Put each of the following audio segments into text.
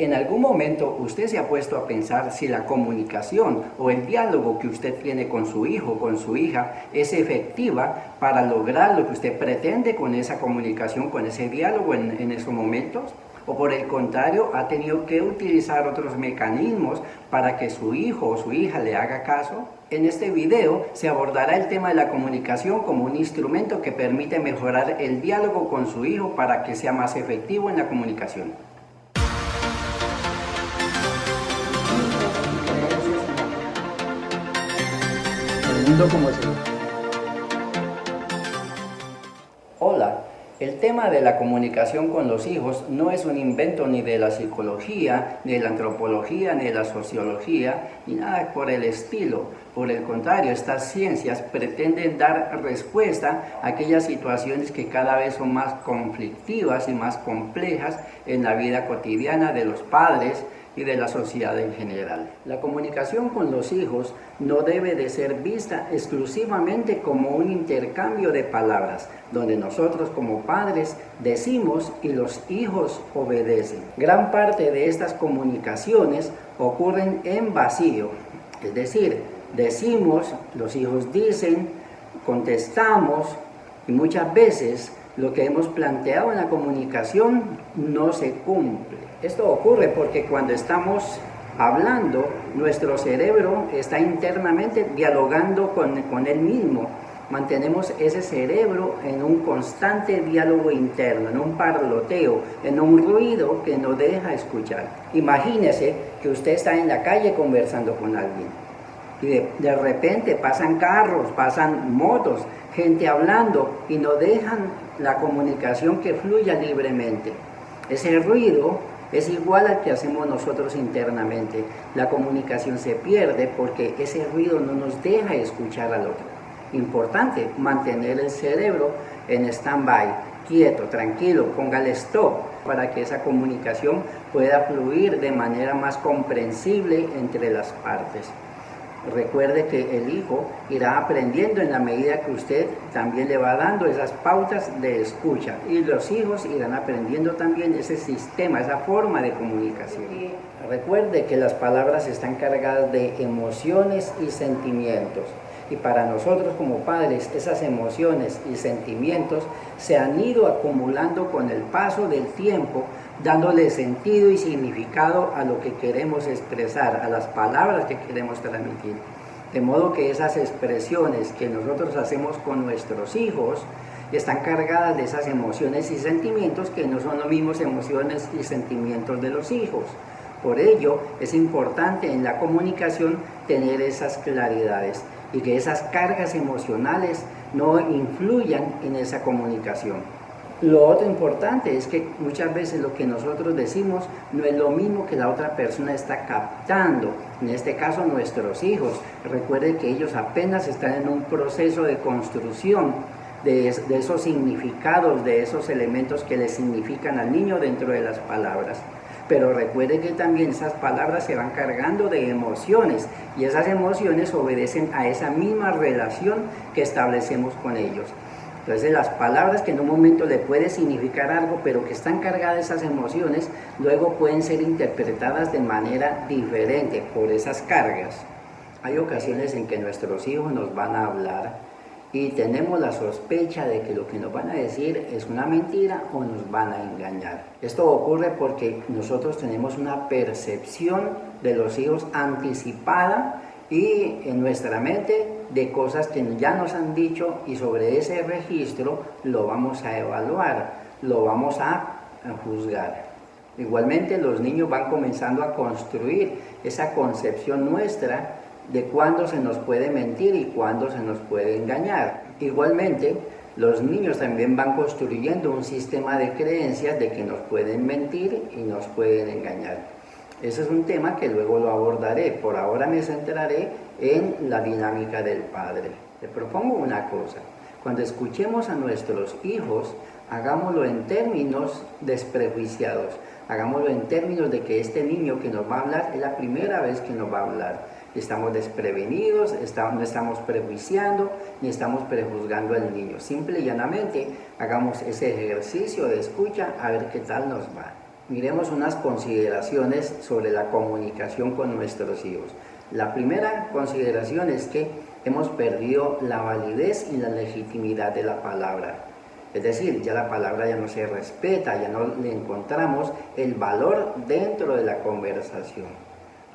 ¿En algún momento usted se ha puesto a pensar si la comunicación o el diálogo que usted tiene con su hijo o con su hija es efectiva para lograr lo que usted pretende con esa comunicación, con ese diálogo en esos momentos? ¿O por el contrario, ha tenido que utilizar otros mecanismos para que su hijo o su hija le haga caso? En este video se abordará el tema de la comunicación como un instrumento que permite mejorar el diálogo con su hijo para que sea más efectivo en la comunicación. El mundo como se ve. Hola, el tema de la comunicación con los hijos no es un invento ni de la psicología, ni de la antropología, ni de la sociología, ni nada por el estilo. Por el contrario, estas ciencias pretenden dar respuesta a aquellas situaciones que cada vez son más conflictivas y más complejas en la vida cotidiana de los padres y de la sociedad en general. La comunicación con los hijos no debe de ser vista exclusivamente como un intercambio de palabras, donde nosotros como padres decimos y los hijos obedecen. Gran parte de estas comunicaciones ocurren en vacío, es decir, decimos, los hijos dicen, contestamos y muchas veces lo que hemos planteado en la comunicación no se cumple. Esto ocurre porque cuando estamos hablando, nuestro cerebro está internamente dialogando con él mismo. Mantenemos ese cerebro en un constante diálogo interno, en un parloteo, en un ruido que no deja escuchar. Imagínese que usted está en la calle conversando con alguien y de repente pasan carros, pasan motos, gente hablando y no dejan la comunicación que fluya libremente. Ese ruido es igual al que hacemos nosotros internamente. La comunicación se pierde porque ese ruido no nos deja escuchar al otro. Importante mantener el cerebro en stand-by, quieto, tranquilo, póngale stop para que esa comunicación pueda fluir de manera más comprensible entre las partes. Recuerde que el hijo irá aprendiendo en la medida que usted también le va dando esas pautas de escucha, y los hijos irán aprendiendo también ese sistema, esa forma de comunicación. Recuerde que las palabras están cargadas de emociones y sentimientos, y para nosotros como padres esas emociones y sentimientos se han ido acumulando con el paso del tiempo, dándole sentido y significado a lo que queremos expresar, a las palabras que queremos transmitir. De modo que esas expresiones que nosotros hacemos con nuestros hijos están cargadas de esas emociones y sentimientos que no son los mismos emociones y sentimientos de los hijos. Por ello, es importante en la comunicación tener esas claridades y que esas cargas emocionales no influyan en esa comunicación. Lo otro importante es que muchas veces lo que nosotros decimos no es lo mismo que la otra persona está captando. En este caso, nuestros hijos. Recuerde que ellos apenas están en un proceso de construcción de esos significados, de esos elementos que le significan al niño dentro de las palabras. Pero recuerde que también esas palabras se van cargando de emociones y esas emociones obedecen a esa misma relación que establecemos con ellos. Entonces las palabras que en un momento le puede significar algo, pero que están cargadas de esas emociones, luego pueden ser interpretadas de manera diferente por esas cargas. Hay ocasiones en que nuestros hijos nos van a hablar y tenemos la sospecha de que lo que nos van a decir es una mentira o nos van a engañar. Esto ocurre porque nosotros tenemos una percepción de los hijos anticipada y en nuestra mente de cosas que ya nos han dicho, y sobre ese registro lo vamos a evaluar, lo vamos a juzgar. Igualmente los niños van comenzando a construir esa concepción nuestra de cuándo se nos puede mentir y cuándo se nos puede engañar. Igualmente los niños también van construyendo un sistema de creencias de que nos pueden mentir y nos pueden engañar. Ese es un tema que luego lo abordaré. Por ahora me centraré en la dinámica del padre. Le propongo una cosa. Cuando escuchemos a nuestros hijos, hagámoslo en términos desprejuiciados. Hagámoslo en términos de que este niño que nos va a hablar es la primera vez que nos va a hablar. Estamos desprevenidos, no estamos prejuiciando, ni estamos prejuzgando al niño. Simple y llanamente hagamos ese ejercicio de escucha a ver qué tal nos va. Miremos unas consideraciones sobre la comunicación con nuestros hijos. La primera consideración es que hemos perdido la validez y la legitimidad de la palabra. Es decir, ya la palabra ya no se respeta, ya no le encontramos el valor dentro de la conversación.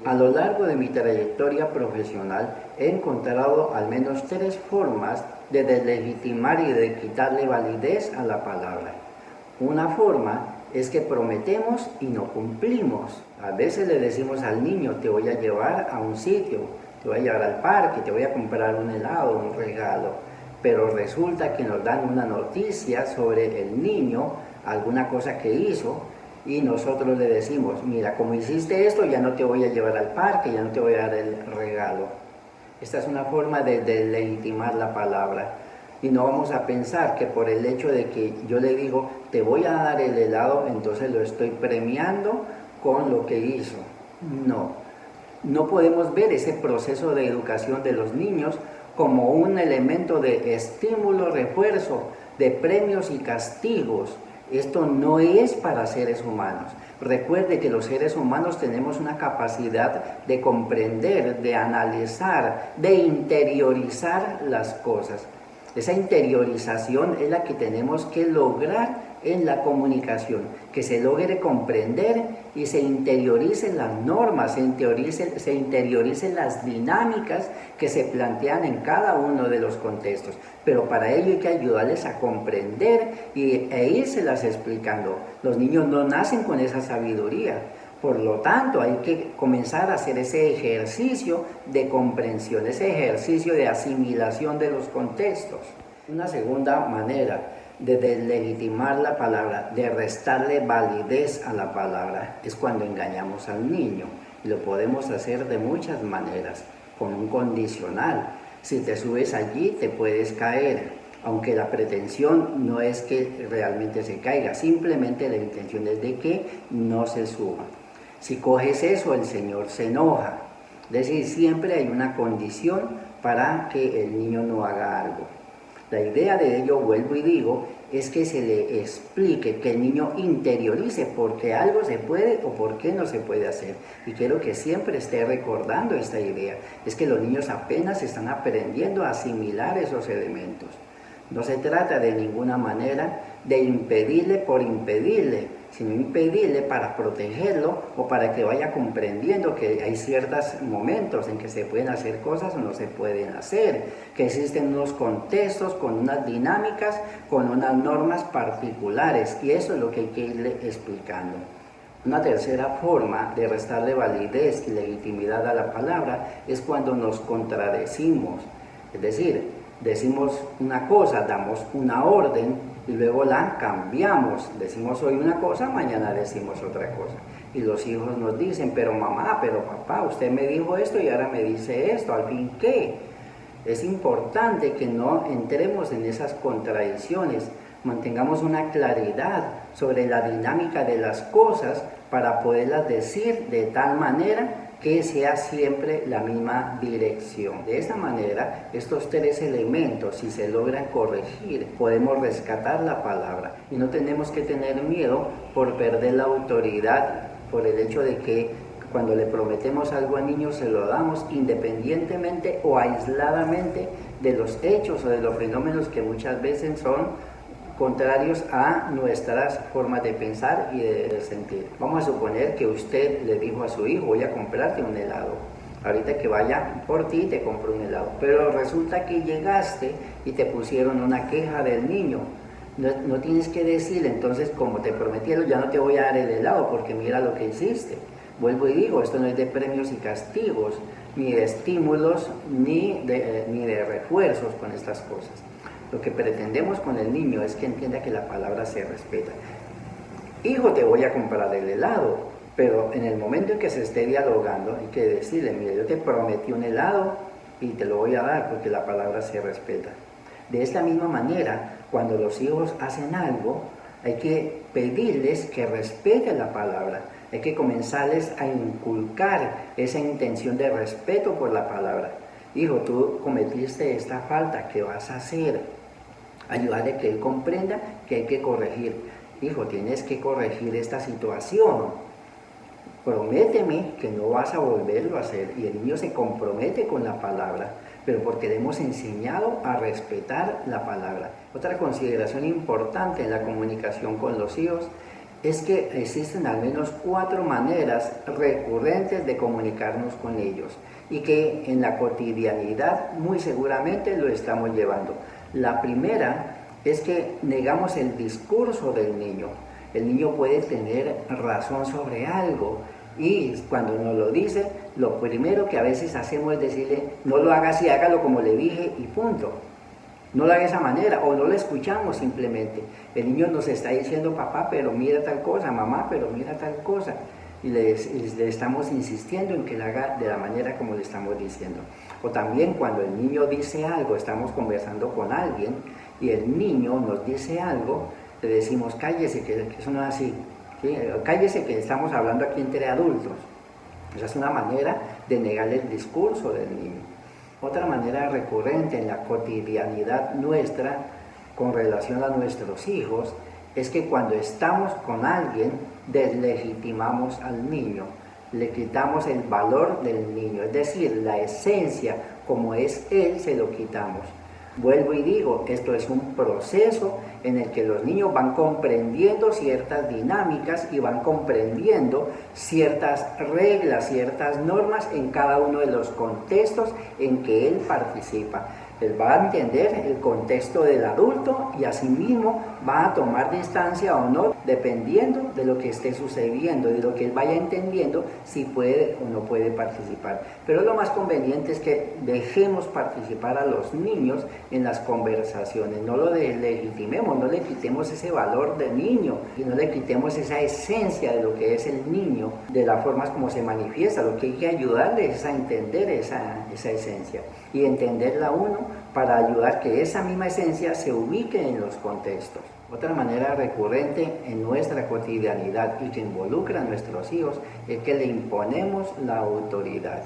A lo largo de mi trayectoria profesional he encontrado al menos 3 formas de deslegitimar y de quitarle validez a la palabra. Una forma es que prometemos y no cumplimos. A veces le decimos al niño, te voy a llevar a un sitio, te voy a llevar al parque, te voy a comprar un helado, un regalo. Pero resulta que nos dan una noticia sobre el niño, alguna cosa que hizo, y nosotros le decimos, mira, como hiciste esto, ya no te voy a llevar al parque, ya no te voy a dar el regalo. Esta es una forma de legitimar la palabra. Y no vamos a pensar que por el hecho de que yo le digo, te voy a dar el helado, entonces lo estoy premiando con lo que hizo. No podemos ver ese proceso de educación de los niños como un elemento de estímulo, refuerzo, de premios y castigos. Esto no es para seres humanos. Recuerde que los seres humanos tenemos una capacidad de comprender, de analizar, de interiorizar las cosas. Esa interiorización es la que tenemos que lograr en la comunicación, que se logre comprender y se interioricen las normas, se interioricen las dinámicas que se plantean en cada uno de los contextos. Pero para ello hay que ayudarles a comprender e írselas explicando. Los niños no nacen con esa sabiduría. Por lo tanto, hay que comenzar a hacer ese ejercicio de comprensión, ese ejercicio de asimilación de los contextos. Una segunda manera de deslegitimar la palabra, de restarle validez a la palabra, es cuando engañamos al niño. Y lo podemos hacer de muchas maneras, con un condicional. Si te subes allí, te puedes caer, aunque la pretensión no es que realmente se caiga, simplemente la intención es de que no se suba. Si coges eso, el Señor se enoja. Es decir, siempre hay una condición para que el niño no haga algo. La idea de ello, vuelvo y digo, es que se le explique, que el niño interiorice por qué algo se puede o por qué no se puede hacer. Y quiero que siempre esté recordando esta idea. Es que los niños apenas están aprendiendo a asimilar esos elementos. No se trata de ninguna manera de impedirle por impedirle, sino impedirle para protegerlo o para que vaya comprendiendo que hay ciertos momentos en que se pueden hacer cosas o no se pueden hacer, que existen unos contextos con unas dinámicas, con unas normas particulares, y eso es lo que hay que irle explicando. Una tercera forma de restarle validez y legitimidad a la palabra es cuando nos contradecimos, es decir, decimos una cosa, damos una orden y luego la cambiamos. Decimos hoy una cosa, mañana decimos otra cosa. Y los hijos nos dicen, pero mamá, pero papá, usted me dijo esto y ahora me dice esto, ¿al fin qué? Es importante que no entremos en esas contradicciones, mantengamos una claridad sobre la dinámica de las cosas para poderlas decir de tal manera que sea siempre la misma dirección. De esta manera, estos 3 elementos, si se logran corregir, podemos rescatar la palabra. Y no tenemos que tener miedo por perder la autoridad, por el hecho de que cuando le prometemos algo al niño se lo damos independientemente o aisladamente de los hechos o de los fenómenos que muchas veces son contrarios a nuestras formas de pensar y de sentir. Vamos a suponer que usted le dijo a su hijo, voy a comprarte un helado. Ahorita que vaya por ti te compro un helado. Pero resulta que llegaste y te pusieron una queja del niño. No tienes que decirle, entonces como te prometieron, ya no te voy a dar el helado porque mira lo que hiciste. Vuelvo y digo, esto no es de premios y castigos, ni de estímulos, ni de refuerzos con estas cosas. Lo que pretendemos con el niño es que entienda que la palabra se respeta. Hijo, te voy a comprar el helado, pero en el momento en que se esté dialogando hay que decirle, mira, yo te prometí un helado y te lo voy a dar porque la palabra se respeta. De esta misma manera, cuando los hijos hacen algo, hay que pedirles que respeten la palabra. Hay que comenzarles a inculcar esa intención de respeto por la palabra. Hijo, tú cometiste esta falta, ¿qué vas a hacer? Ayudarle a que él comprenda que hay que corregir. hijo, tienes que corregir esta situación, prométeme que no vas a volverlo a hacer. Y el niño se compromete con la palabra, pero porque le hemos enseñado a respetar la palabra. Otra consideración importante en la comunicación con los hijos es que existen al menos 4 maneras recurrentes de comunicarnos con ellos y que en la cotidianidad muy seguramente lo estamos llevando. La primera es que negamos el discurso del niño. El niño puede tener razón sobre algo y cuando nos lo dice, lo primero que a veces hacemos es decirle, no lo haga así, hágalo como le dije y punto. No lo haga de esa manera, o no lo escuchamos simplemente. El niño nos está diciendo, papá, pero mira tal cosa, mamá, pero mira tal cosa. Y le estamos insistiendo en que lo haga de la manera como le estamos diciendo. O también cuando el niño dice algo, estamos conversando con alguien, y el niño nos dice algo, le decimos, cállese, que eso no es así. ¿Sí? Cállese, que estamos hablando aquí entre adultos. Esa es una manera de negarle el discurso del niño. Otra manera recurrente en la cotidianidad nuestra con relación a nuestros hijos es que cuando estamos con alguien deslegitimamos al niño, le quitamos el valor del niño, es decir, la esencia como es él se lo quitamos. Vuelvo y digo, esto es un proceso en el que los niños van comprendiendo ciertas dinámicas y van comprendiendo ciertas reglas, ciertas normas en cada uno de los contextos en que él participa. Él va a entender el contexto del adulto y asimismo va a tomar distancia o no, dependiendo de lo que esté sucediendo, de lo que él vaya entendiendo, si puede o no puede participar. Pero lo más conveniente es que dejemos participar a los niños en las conversaciones, no lo deslegitimemos, no le quitemos ese valor de niño y no le quitemos esa esencia de lo que es el niño, de las formas como se manifiesta. Lo que hay que ayudarles es a entender esa esencia y entenderla uno para ayudar que esa misma esencia se ubique en los contextos. Otra manera recurrente en nuestra cotidianidad y que involucra a nuestros hijos es que le imponemos la autoridad.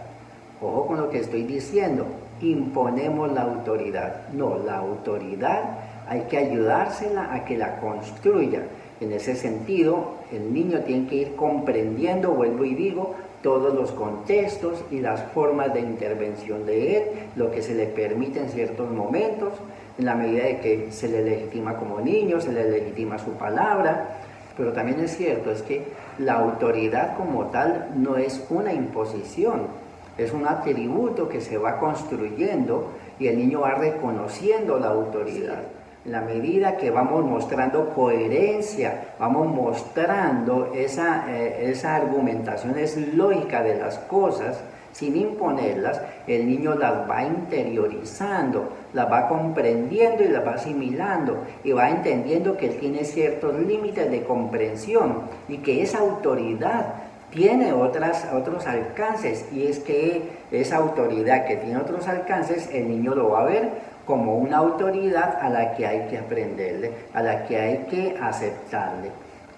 Ojo con lo que estoy diciendo, imponemos la autoridad. No, la autoridad hay que ayudársela a que la construya. En ese sentido, el niño tiene que ir comprendiendo, vuelvo y digo, todos los contextos y las formas de intervención de él, lo que se le permite en ciertos momentos, en la medida de que se le legitima como niño, se le legitima su palabra. Pero también es cierto, es que la autoridad como tal no es una imposición, es un atributo que se va construyendo y el niño va reconociendo la autoridad. En la medida que vamos mostrando coherencia, vamos mostrando esa argumentación es lógica de las cosas, sin imponerlas, el niño las va interiorizando, las va comprendiendo y las va asimilando y va entendiendo que él tiene ciertos límites de comprensión y que esa autoridad tiene otros alcances, y es que esa autoridad que tiene otros alcances, el niño lo va a ver como una autoridad a la que hay que aprenderle, a la que hay que aceptarle.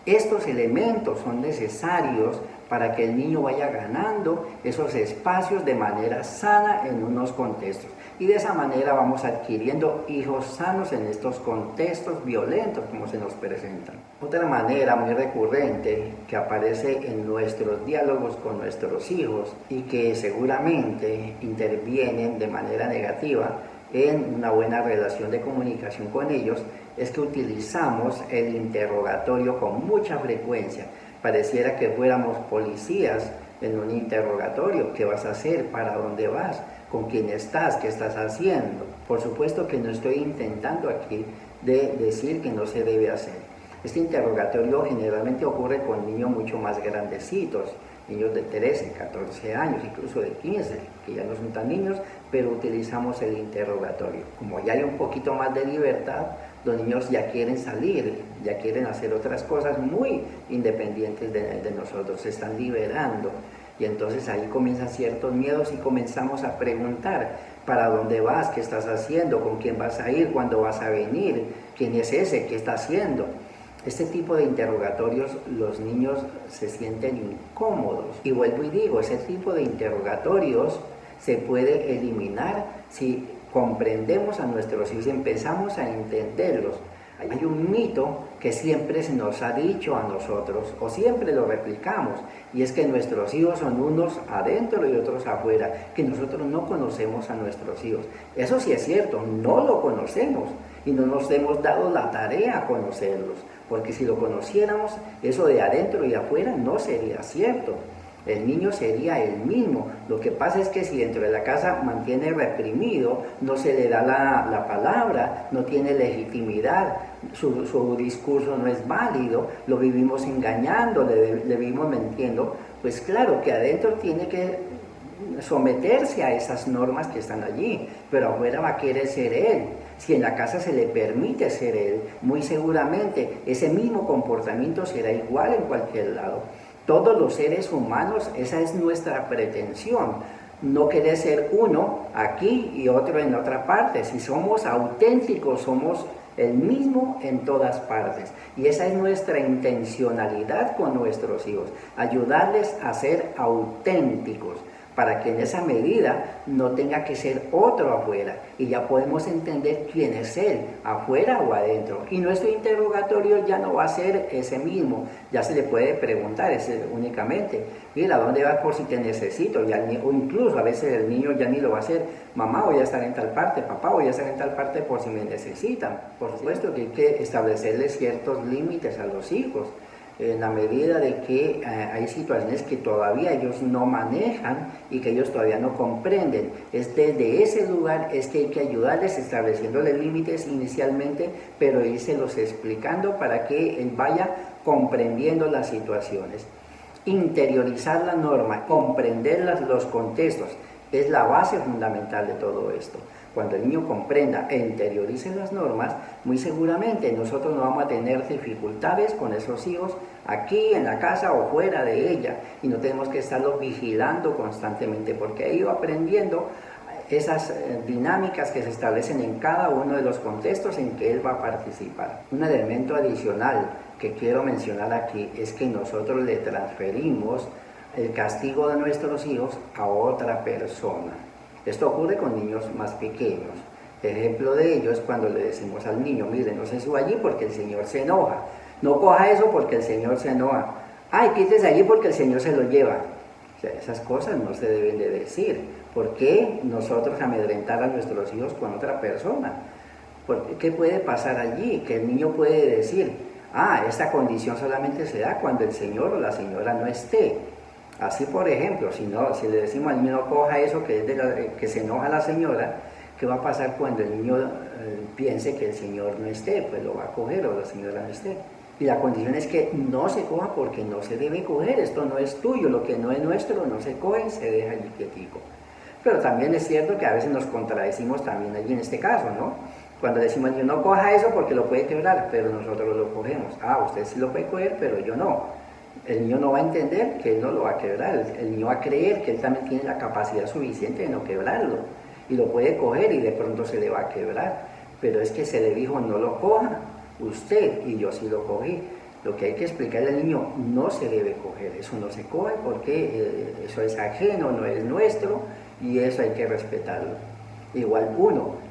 Estos elementos son necesarios para que el niño vaya ganando esos espacios de manera sana en unos contextos. Y de esa manera vamos adquiriendo hijos sanos en estos contextos violentos como se nos presentan. Otra manera muy recurrente que aparece en nuestros diálogos con nuestros hijos y que seguramente intervienen de manera negativa en una buena relación de comunicación con ellos es que utilizamos el interrogatorio con mucha frecuencia. Pareciera que fuéramos policías en un interrogatorio. ¿Qué vas a hacer? ¿Para dónde vas? ¿Con quién estás? ¿Qué estás haciendo? Por supuesto que no estoy intentando aquí de decir que no se debe hacer. Este interrogatorio generalmente ocurre con niños mucho más grandecitos, niños de 13, 14 años, incluso de 15, que ya no son tan niños, pero utilizamos el interrogatorio. Como ya hay un poquito más de libertad, los niños ya quieren salir, ya quieren hacer otras cosas muy independientes de nosotros, se están liberando. Y entonces ahí comienzan ciertos miedos y comenzamos a preguntar, ¿para dónde vas? ¿Qué estás haciendo? ¿Con quién vas a ir? ¿Cuándo vas a venir? ¿Quién es ese? ¿Qué está haciendo? Este tipo de interrogatorios los niños se sienten incómodos. Y vuelvo y digo, ese tipo de interrogatorios se puede eliminar si comprendemos a nuestros hijos y empezamos a entenderlos. Hay un mito que siempre se nos ha dicho a nosotros, o siempre lo replicamos, y es que nuestros hijos son unos adentro y otros afuera, que nosotros no conocemos a nuestros hijos. Eso sí es cierto, no lo conocemos y no nos hemos dado la tarea a conocerlos, porque si lo conociéramos, eso de adentro y afuera no sería cierto. El niño sería el mismo. Lo que pasa es que si dentro de la casa mantiene reprimido, no se le da la palabra, no tiene legitimidad, su discurso no es válido, lo vivimos engañando, le vivimos mintiendo, pues claro que adentro tiene que someterse a esas normas que están allí, pero afuera va a querer ser él. Si en la casa se le permite ser él, muy seguramente ese mismo comportamiento será igual en cualquier lado. Todos los seres humanos, esa es nuestra pretensión, no querer ser uno aquí y otro en otra parte. Si somos auténticos, somos el mismo en todas partes. Y esa es nuestra intencionalidad con nuestros hijos, ayudarles a ser auténticos, para que en esa medida no tenga que ser otro afuera y ya podemos entender quién es él, afuera o adentro. Y nuestro interrogatorio ya no va a ser ese mismo, ya se le puede preguntar únicamente, mira, ¿dónde vas por si te necesito? O incluso a veces el niño ya ni lo va a hacer, mamá, voy a estar en tal parte, papá, voy a estar en tal parte por si me necesitan. Por supuesto que hay que establecerle ciertos límites a los hijos, en la medida de que hay situaciones que todavía ellos no manejan y que ellos todavía no comprenden. Es desde ese lugar es que hay que ayudarles estableciéndoles límites inicialmente, pero irselos explicando para que él vaya comprendiendo las situaciones. Interiorizar la norma, comprender los contextos, es la base fundamental de todo esto. Cuando el niño comprenda e interiorice las normas, muy seguramente nosotros no vamos a tener dificultades con esos hijos aquí en la casa o fuera de ella, y no tenemos que estarlos vigilando constantemente, porque ha ido aprendiendo esas dinámicas que se establecen en cada uno de los contextos en que él va a participar. Un elemento adicional que quiero mencionar aquí es que nosotros le transferimos el castigo de nuestros hijos a otra persona. Esto ocurre con niños más pequeños. Ejemplo de ello es cuando le decimos al niño, mire, no se suba allí porque el Señor se enoja. No coja eso porque el Señor se enoja. Ay, quítese allí porque el Señor se lo lleva. O sea, esas cosas no se deben de decir. ¿Por qué nosotros amedrentar a nuestros hijos con otra persona? ¿Qué puede pasar allí? Que el niño puede decir, esta condición solamente se da cuando el Señor o la señora no esté. Así, por ejemplo, si le decimos al niño no coja eso que se enoja la señora, ¿qué va a pasar cuando el niño piense que el Señor no esté? Pues lo va a coger o la señora no esté. Y la condición es que no se coja porque no se debe coger, esto no es tuyo, lo que no es nuestro no se coge y se deja allí quietico. Pero también es cierto que a veces nos contradecimos también allí en este caso, ¿no? Cuando decimos al niño no coja eso porque lo puede quebrar, pero nosotros lo cogemos. Usted sí lo puede coger, pero yo no. El niño no va a entender que él no lo va a quebrar, el niño va a creer que él también tiene la capacidad suficiente de no quebrarlo, y lo puede coger y de pronto se le va a quebrar, pero es que se le dijo no lo coja usted y yo sí lo cogí. Lo que hay que explicarle al niño, no se debe coger, eso no se coge porque eso es ajeno, no es nuestro, y eso hay que respetarlo. Igual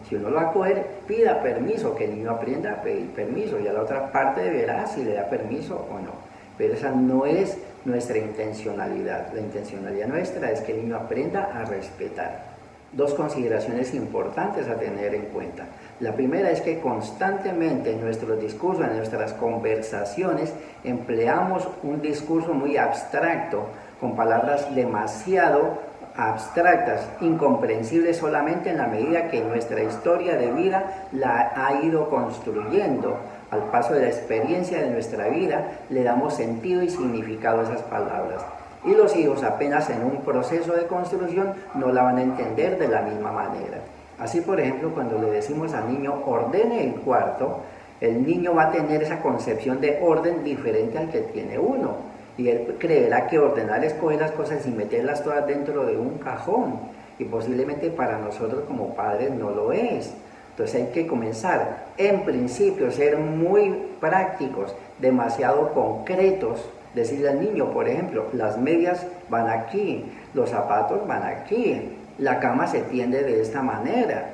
si uno lo va a coger, pida permiso, que el niño aprenda a pedir permiso, y a la otra parte verá si le da permiso o no. Pero esa no es nuestra intencionalidad. La intencionalidad nuestra es que el niño aprenda a respetar. Dos consideraciones importantes a tener en cuenta. La primera es que constantemente en nuestros discursos, en nuestras conversaciones, empleamos un discurso muy abstracto, con palabras demasiado abstractas, incomprensibles solamente en la medida que nuestra historia de vida la ha ido construyendo. Al paso de la experiencia de nuestra vida, le damos sentido y significado a esas palabras. Y los hijos apenas en un proceso de construcción no la van a entender de la misma manera. Así, por ejemplo, cuando le decimos al niño ordene el cuarto, el niño va a tener esa concepción de orden diferente al que tiene uno. Y él creerá que ordenar es coger las cosas y meterlas todas dentro de un cajón. Y posiblemente para nosotros como padres no lo es. Entonces hay que comenzar, en principio, ser muy prácticos, demasiado concretos. Decirle al niño, por ejemplo, las medias van aquí, los zapatos van aquí, la cama se tiende de esta manera.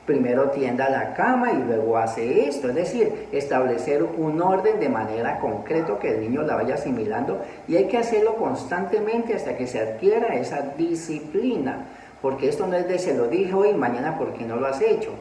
primero tienda la cama y luego hace esto, es decir, establecer un orden de manera concreta que el niño la vaya asimilando y hay que hacerlo constantemente hasta que se adquiera esa disciplina, porque esto no es de se lo dije hoy, mañana porque no lo has hecho,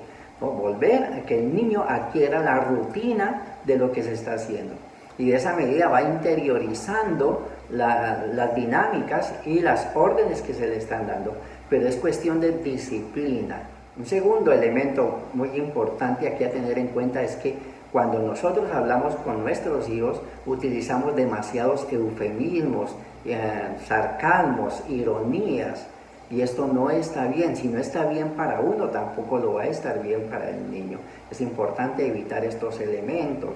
no, volver a que el niño adquiera la rutina de lo que se está haciendo y de esa medida va interiorizando las dinámicas y las órdenes que se le están dando, pero es cuestión de disciplina. Un segundo elemento muy importante aquí a tener en cuenta es que cuando nosotros hablamos con nuestros hijos utilizamos demasiados eufemismos, sarcasmos, ironías, y esto no está bien. Si no está bien para uno, tampoco lo va a estar bien para el niño. Es importante evitar estos elementos.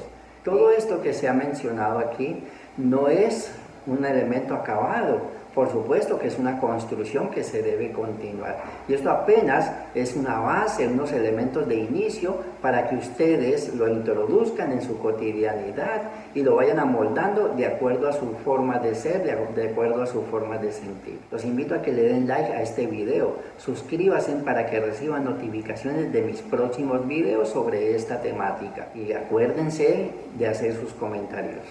Todo esto que se ha mencionado aquí no es un elemento acabado. Por supuesto que es una construcción que se debe continuar. Y esto apenas es una base, unos elementos de inicio para que ustedes lo introduzcan en su cotidianidad y lo vayan amoldando de acuerdo a su forma de ser, de acuerdo a su forma de sentir. Los invito a que le den like a este video, suscríbanse para que reciban notificaciones de mis próximos videos sobre esta temática y acuérdense de hacer sus comentarios.